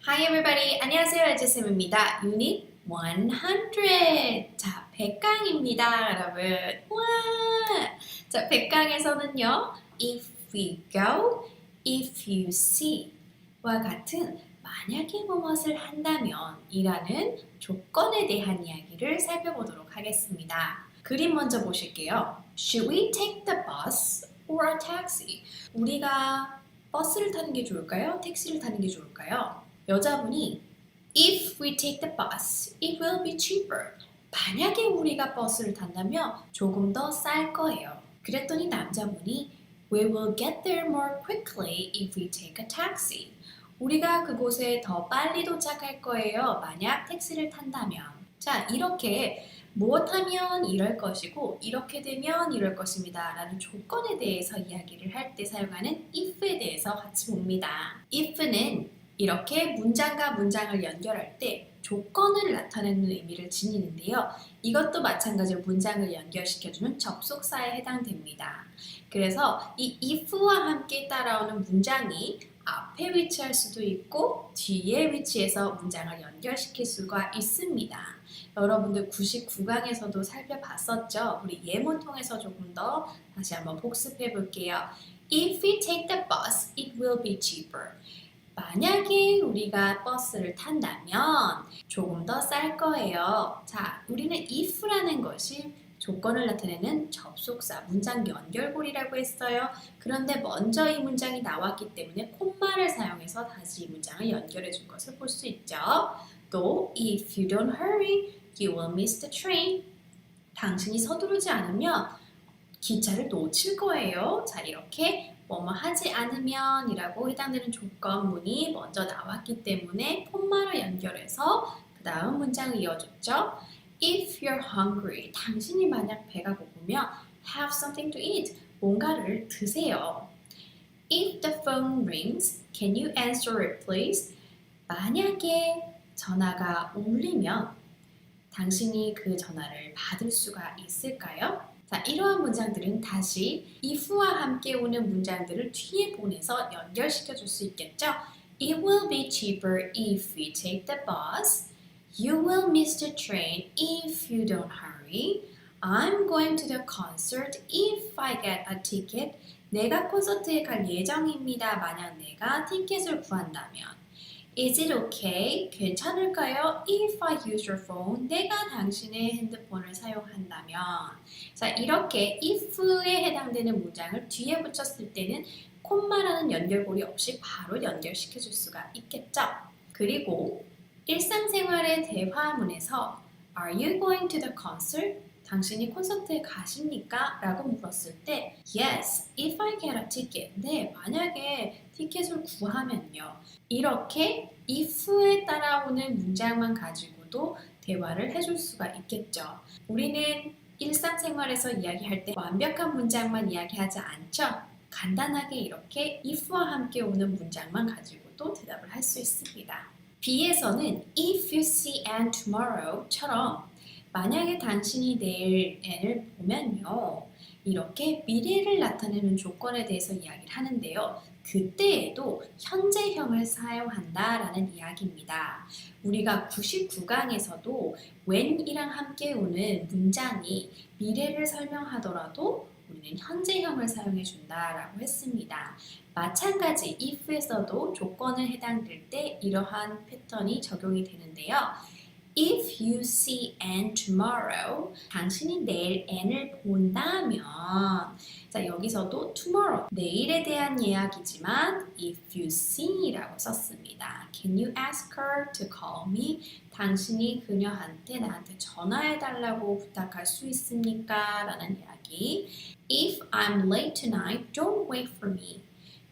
Hi everybody. 안녕하세요. 에즈쌤입니다. 유닛 100. 자, 100강입니다, 여러분. 와! 자, 100강에서는요. If we go, if you see 와 같은 만약에 무엇을 한다면 이라는 조건에 대한 이야기를 살펴보도록 하겠습니다. 그림 먼저 보실게요. Should we take the bus or a taxi? 우리가 버스를 타는 게 좋을까요? 택시를 타는 게 좋을까요? 여자분이 If we take the bus, it will be cheaper. 만약에 우리가 버스를 탄다면 조금 더 쌀 거예요. 그랬더니 남자분이 We will get there more quickly if we take a taxi. 우리가 그곳에 더 빨리 도착할 거예요. 만약 택시를 탄다면. 자, 이렇게 무엇하면 이럴 것이고 이렇게 되면 이럴 것입니다. 라는 조건에 대해서 이야기를 할 때 사용하는 if에 대해서 같이 봅니다. if는 이렇게 문장과 문장을 연결할 때 조건을 나타내는 의미를 지니는데요. 이것도 마찬가지로 문장을 연결시켜주는 접속사에 해당됩니다. 그래서 이 if와 함께 따라오는 문장이 앞에 위치할 수도 있고 뒤에 위치해서 문장을 연결시킬 수가 있습니다. 여러분들 99강에서도 살펴봤었죠? 우리 예문 통해서 조금 더 다시 한번 복습해 볼게요. If we take the bus, it will be cheaper. 만약에 우리가 버스를 탄다면 조금 더 쌀 거예요. 자, 우리는 if라는 것이 조건을 나타내는 접속사, 문장 연결고리라고 했어요. 그런데 먼저 이 문장이 나왔기 때문에 콤마를 사용해서 다시 이 문장을 연결해 준 것을 볼 수 있죠. 또 if you don't hurry, you will miss the train. 당신이 서두르지 않으면 기차를 놓칠 거예요. 자, 이렇게 뭐뭐 하지 않으면 이라고 해당되는 조건문이 먼저 나왔기 때문에 콤마를 연결해서 그 다음 문장을 이어줬죠. If you're hungry, 당신이 만약 배가 고프면 have something to eat, 뭔가를 드세요. If the phone rings, can you answer it please? 만약에 전화가 울리면 당신이 그 전화를 받을 수가 있을까요? 자, 이러한 문장들은 다시 if와 함께 오는 문장들을 뒤에 보내서 연결시켜 줄 수 있겠죠? It will be cheaper if we take the bus. You will miss the train if you don't hurry. I'm going to the concert if I get a ticket. 내가 콘서트에 갈 예정입니다. 만약 내가 티켓을 구한다면. Is it okay? 괜찮을까요? If I use your phone, 내가 당신의 핸드폰을 사용한다면. 자, 이렇게 if에 해당되는 문장을 뒤에 붙였을 때는 콤마라는 연결고리 없이 바로 연결시켜 줄 수가 있겠죠. 그리고 일상생활의 대화문에서 Are you going to the concert? 당신이 콘서트에 가십니까? 라고 물었을 때 Yes, if I get a ticket. 네, 만약에 티켓을 구하면요. 이렇게 if에 따라오는 문장만 가지고도 대화를 해줄 수가 있겠죠. 우리는 일상생활에서 이야기할 때 완벽한 문장만 이야기하지 않죠? 간단하게 이렇게 if와 함께 오는 문장만 가지고도 대답을 할 수 있습니다. B에서는 if you see Anne tomorrow처럼 만약에 당신이 내일 앤을 보면요. 이렇게 미래를 나타내는 조건에 대해서 이야기를 하는데요. 그때에도 현재형을 사용한다라는 이야기입니다. 우리가 99강에서도 when이랑 함께 오는 문장이 미래를 설명하더라도 우리는 현재형을 사용해 준다라고 했습니다. 마찬가지 if에서도 조건을 해당될 때 이러한 패턴이 적용이 되는데요. If you see Anne tomorrow, 당신이 내일 Anne을 본다면 자, 여기서도 tomorrow, 내일에 대한 이야기지만 if you see라고 썼습니다. Can you ask her to call me? 당신이 그녀한테 나한테 전화해달라고 부탁할 수 있습니까? 라는 이야기. If I'm late tonight, don't wait for me.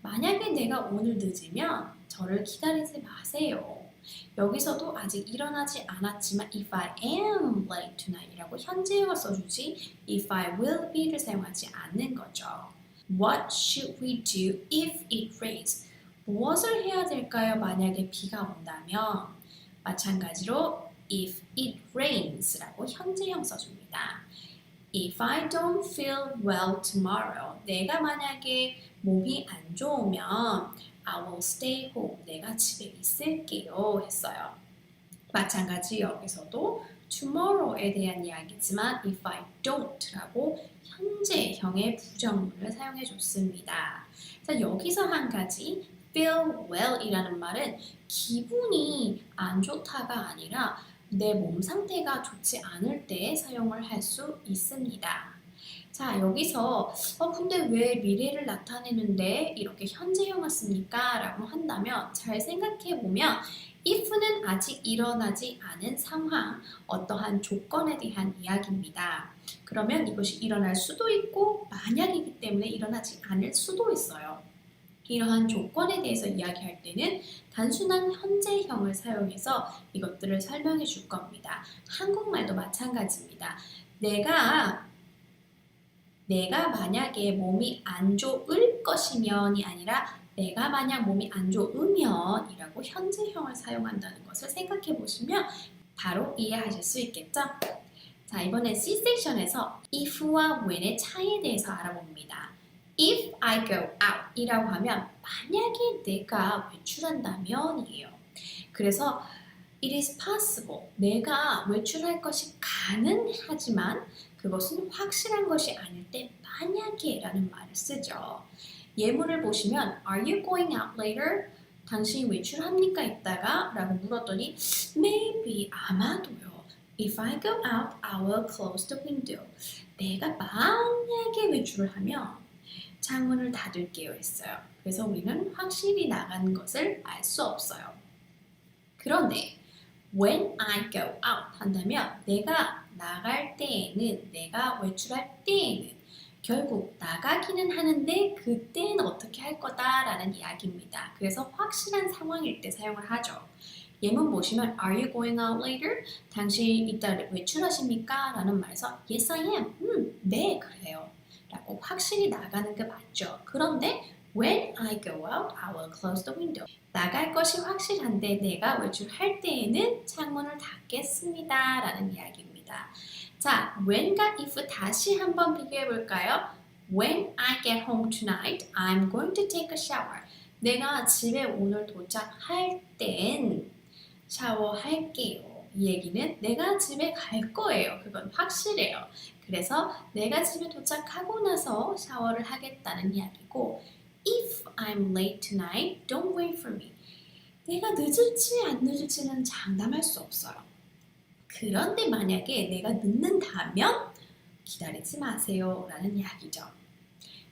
만약에 내가 오늘 늦으면 저를 기다리지 마세요. 여기서도 아직 일어나지 않았지만 if I am late tonight 이라고 현재형을 써주지 if I will be를 사용하지 않는 거죠. What should we do if it rains? 무엇을 해야 될까요? 만약에 비가 온다면 마찬가지로 if it rains 라고 현재형 써줍니다. If I don't feel well tomorrow 내가 만약에 몸이 안 좋으면 I will stay home. 내가 집에 있을게요. 했어요. 마찬가지 여기서도 tomorrow에 대한 이야기지만 if I don't 라고 현재형의 부정문을 사용해 줬습니다. 자, 여기서 한 가지 feel well 이라는 말은 기분이 안 좋다가 아니라 내 몸 상태가 좋지 않을 때 사용을 할 수 있습니다. 자, 여기서 근데 왜 미래를 나타내는데 이렇게 현재형을 씁니까? 라고 한다면 잘 생각해 보면 if는 아직 일어나지 않은 상황, 어떠한 조건에 대한 이야기입니다. 그러면 이것이 일어날 수도 있고 만약이기 때문에 일어나지 않을 수도 있어요. 이러한 조건에 대해서 이야기할 때는 단순한 현재형을 사용해서 이것들을 설명해 줄 겁니다. 한국말도 마찬가지입니다. 내가 만약에 몸이 안 좋을 것이면이 아니라 내가 만약 몸이 안 좋으면 이라고 현재형을 사용한다는 것을 생각해 보시면 바로 이해하실 수 있겠죠? 자, 이번엔 C섹션에서 if와 when의 차이에 대해서 알아봅니다. If I go out 이라고 하면 만약에 내가 외출한다면 이에요. 그래서 it is possible 내가 외출할 것이 가능하지만 그것은 확실한 것이 아닐 때 만약에 라는 말을 쓰죠. 예문을 보시면 Are you going out later? 당신이 외출합니까? 이따가? 라고 물었더니 Maybe 아마도요. If I go out, I will close the window. 내가 만약에 외출을 하면 창문을 닫을게요 했어요. 그래서 우리는 확실히 나간 것을 알 수 없어요. 그런데 When I go out 한다면 내가 나갈 때에는 내가 외출할 때에는 결국 나가기는 하는데 그때는 어떻게 할 거다라는 이야기입니다. 그래서 확실한 상황일 때 사용을 하죠. 예문 보시면 Are you going out later? 당신 이따 외출하십니까? 라는 말에서 Yes I am. 네 그래요. 라고 확실히 나가는 게 맞죠. 그런데 When I go out, I will close the window. 나갈 것이 확실한데 내가 외출할 때에는 창문을 닫겠습니다. 라는 이야기입니다. 자, when과 if 다시 한번 비교해 볼까요? When I get home tonight, I'm going to take a shower. 내가 집에 오늘 도착할 땐 샤워할게요. 이 얘기는 내가 집에 갈 거예요. 그건 확실해요. 그래서 내가 집에 도착하고 나서 샤워를 하겠다는 이야기고 If I'm late tonight, don't wait for me. 내가 늦을지 안 늦을지는 장담할 수 없어요. 그런데 만약에 내가 늦는다면 기다리지 마세요 라는 이야기죠.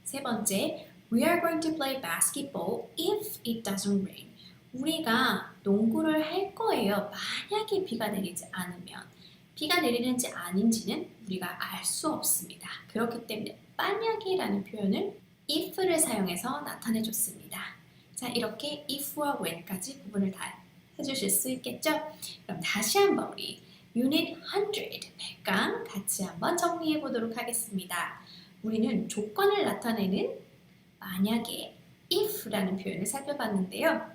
세 번째, We are going to play basketball if it doesn't rain. 우리가 농구를 할 거예요. 만약에 비가 내리지 않으면. 비가 내리는지 아닌지는 우리가 알 수 없습니다. 그렇기 때문에 만약에라는 표현을 if를 사용해서 나타내 줬습니다. 자, 이렇게 if와 when까지 구분을 다 해주실 수 있겠죠? 그럼 다시 한번 우리 유닛 100, 100강 같이 한번 정리해 보도록 하겠습니다. 우리는 조건을 나타내는 만약에 if라는 표현을 살펴봤는데요.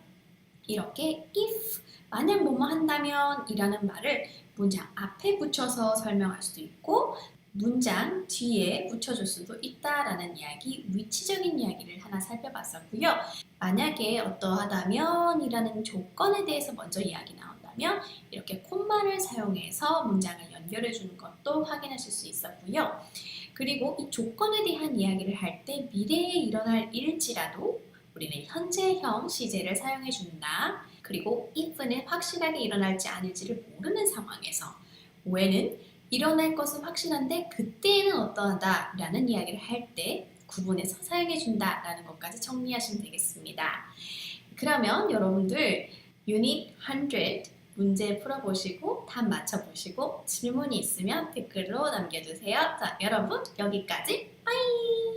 이렇게 if, 만약 뭐뭐 한다면 이라는 말을 문장 앞에 붙여서 설명할 수도 있고 문장 뒤에 붙여줄 수도 있다라는 이야기, 위치적인 이야기를 하나 살펴봤었고요. 만약에 어떠하다면 이라는 조건에 대해서 먼저 이야기 나온다면 이렇게 콤마를 사용해서 문장을 연결해 주는 것도 확인하실 수 있었고요. 그리고 이 조건에 대한 이야기를 할 때 미래에 일어날 일지라도 우리는 현재형 시제를 사용해 준다. 그리고 if는 확실하게 일어날지 않을지를 모르는 상황에서 when은 일어날 것은 확실한데 그때는 어떠하다 라는 이야기를 할 때 구분해서 사용해 준다 라는 것까지 정리하시면 되겠습니다. 그러면 여러분들 유닛 100 문제 풀어보시고 답 맞춰보시고 질문이 있으면 댓글로 남겨주세요. 자, 여러분 여기까지 빠이!